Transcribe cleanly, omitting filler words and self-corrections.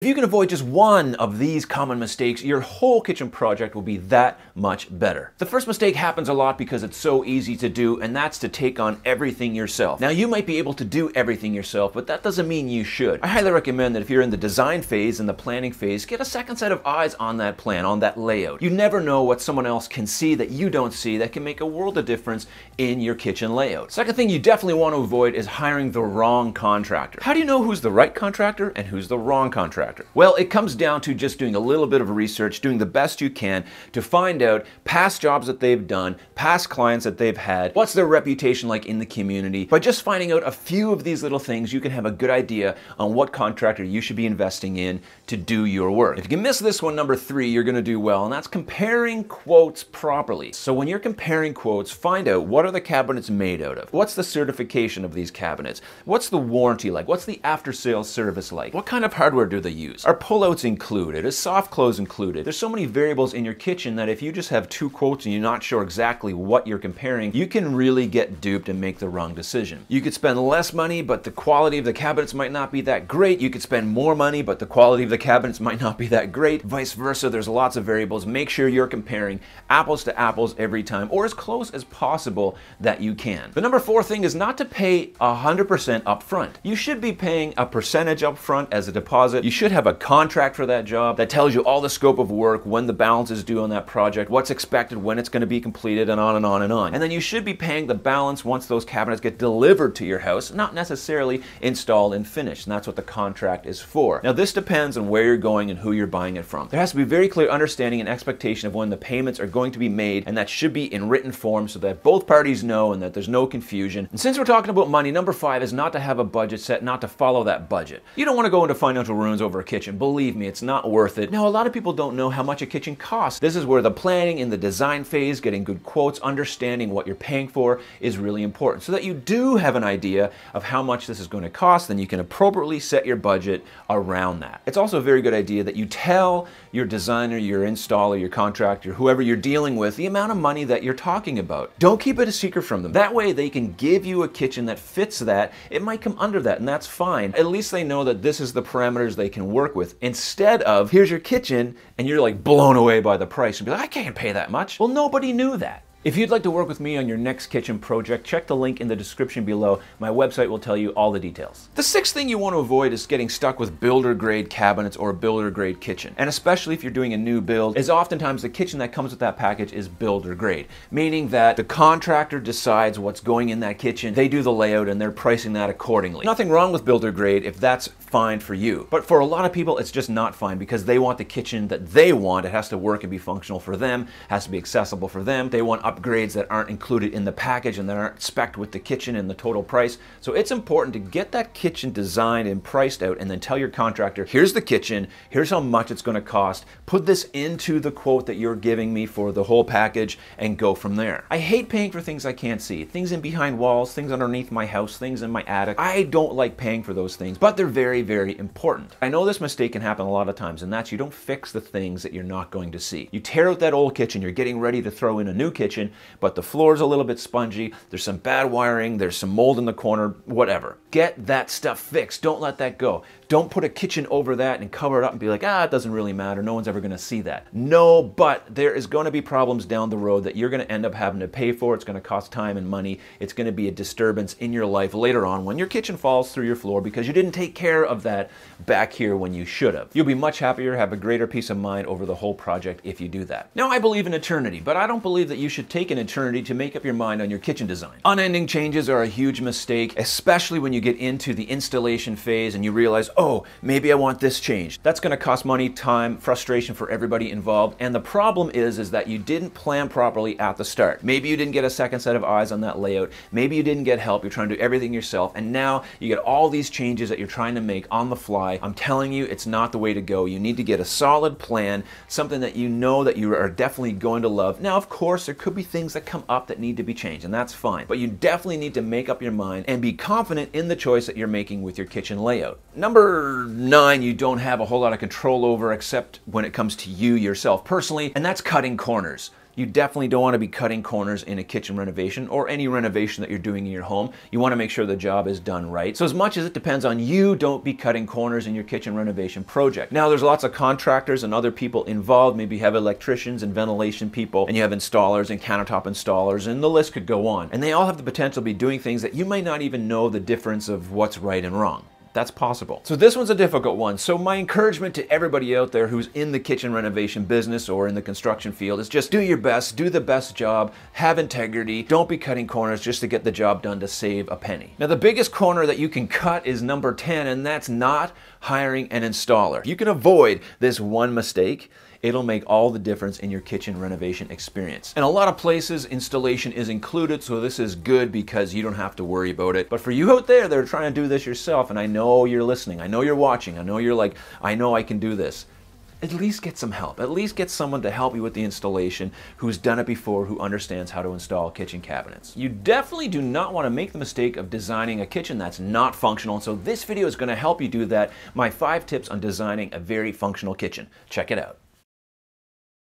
If you can avoid just one of these common mistakes, your whole kitchen project will be that much better. The first mistake happens a lot because it's so easy to do, and that's to take on everything yourself. Now, you might be able to do everything yourself, but that doesn't mean you should. I highly recommend that if you're in the design phase and the planning phase, get a second set of eyes on that plan, on that layout. You never know what someone else can see that you don't see that can make a world of difference in your kitchen layout. Second thing you definitely want to avoid is hiring the wrong contractor. How do you know who's the right contractor and who's the wrong contractor? Well, it comes down to just doing a little bit of research, doing the best you can to find out past jobs that they've done, past clients that they've had, what's their reputation like in the community. By just finding out a few of these little things, you can have a good idea on what contractor you should be investing in to do your work. If you can miss this one, number 3, you're going to do well, and that's comparing quotes properly. So when you're comparing quotes, find out what are the cabinets made out of? What's the certification of these cabinets? What's the warranty like? What's the after-sales service like? What kind of hardware do they use? Are pullouts included? Is soft close included? There's so many variables in your kitchen that if you just have 2 quotes and you're not sure exactly what you're comparing, you can really get duped and make the wrong decision. You could spend less money, but the quality of the cabinets might not be that great. You could spend more money, but the quality of the cabinets might not be that great. Vice versa, there's lots of variables. Make sure you're comparing apples to apples every time, or as close as possible that you can. The number 4 thing is not to pay 100% up front. You should be paying a percentage up front as a deposit. You should have a contract for that job that tells you all the scope of work, when the balance is due on that project, what's expected, when it's going to be completed, and on and on and on. And then you should be paying the balance once those cabinets get delivered to your house, not necessarily installed and finished. And that's what the contract is for. Now, this depends on where you're going and who you're buying it from. There has to be very clear understanding and expectation of when the payments are going to be made, and that should be in written form so that both parties know and that there's no confusion. And since we're talking about money, number 5 is not to have a budget set, not to follow that budget. You don't want to go into financial ruins over a kitchen. Believe me, it's not worth it. Now, a lot of people don't know how much a kitchen costs. This is where the planning in the design phase, getting good quotes, understanding what you're paying for is really important so that you do have an idea of how much this is going to cost. Then you can appropriately set your budget around that. It's also a very good idea that you tell your designer, your installer, your contractor, whoever you're dealing with, the amount of money that you're talking about. Don't keep it a secret from them. That way they can give you a kitchen that fits that. It might come under that, and that's fine. At least they know that this is the parameters they can work with, instead of here's your kitchen and you're like blown away by the price and be like, I can't pay that much. Well, nobody knew that. If you'd like to work with me on your next kitchen project, check the link in the description below. My website will tell you all the details. The 6th thing you want to avoid is getting stuck with builder grade cabinets or a builder grade kitchen. And especially if you're doing a new build, is oftentimes the kitchen that comes with that package is builder grade, meaning that the contractor decides what's going in that kitchen, they do the layout, and they're pricing that accordingly. Nothing wrong with builder grade if that's fine for you. But for a lot of people, it's just not fine because they want the kitchen that they want. It has to work and be functional for them, has to be accessible for them. They want upgrades that aren't included in the package and that aren't spec'd with the kitchen and the total price. So it's important to get that kitchen designed and priced out and then tell your contractor, here's the kitchen, here's how much it's going to cost, put this into the quote that you're giving me for the whole package, and go from there. I hate paying for things I can't see. Things in behind walls, things underneath my house, things in my attic. I don't like paying for those things, but they're very, very important. I know this mistake can happen a lot of times, and that's you don't fix the things that you're not going to see. You tear out that old kitchen, you're getting ready to throw in a new kitchen, but the floor's a little bit spongy, there's some bad wiring, there's some mold in the corner, whatever. Get that stuff fixed. Don't let that go. Don't put a kitchen over that and cover it up and be like, it doesn't really matter. No one's ever going to see that. No, but there is going to be problems down the road that you're going to end up having to pay for. It's going to cost time and money. It's going to be a disturbance in your life later on when your kitchen falls through your floor because you didn't take care of that back here when you should have. You'll be much happier, have a greater peace of mind over the whole project if you do that. Now, I believe in eternity, but I don't believe that you should take an eternity to make up your mind on your kitchen design. Unending changes are a huge mistake, especially when you get into the installation phase and you realize, oh, maybe I want this changed. That's going to cost money, time, frustration for everybody involved. And the problem is that you didn't plan properly at the start. Maybe you didn't get a second set of eyes on that layout. Maybe you didn't get help. You're trying to do everything yourself. And now you get all these changes that you're trying to make on the fly. I'm telling you, it's not the way to go. You need to get a solid plan, something that you know that you are definitely going to love. Now, of course, there could be things that come up that need to be changed, and that's fine. But you definitely need to make up your mind and be confident in the choice that you're making with your kitchen layout. Number 9, you don't have a whole lot of control over except when it comes to you yourself personally, and that's cutting corners. You definitely don't want to be cutting corners in a kitchen renovation or any renovation that you're doing in your home. You want to make sure the job is done right. So as much as it depends on you, don't be cutting corners in your kitchen renovation project. Now there's lots of contractors and other people involved. Maybe you have electricians and ventilation people, and you have installers and countertop installers, and the list could go on. And they all have the potential to be doing things that you might not even know the difference of what's right and wrong. That's possible. So this one's a difficult one. So my encouragement to everybody out there who's in the kitchen renovation business or in the construction field is just do your best, do the best job, have integrity, don't be cutting corners just to get the job done to save a penny. Now the biggest corner that you can cut is number 10, and that's not hiring an installer. You can avoid this one mistake. It'll make all the difference in your kitchen renovation experience. In a lot of places, installation is included, so this is good because you don't have to worry about it. But for you out there that are trying to do this yourself, and I know you're listening, I know you're watching, I know you're like, I know I can do this. At least get some help. At least get someone to help you with the installation who's done it before, who understands how to install kitchen cabinets. You definitely do not want to make the mistake of designing a kitchen that's not functional, and so this video is going to help you do that. My 5 tips on designing a very functional kitchen. Check it out.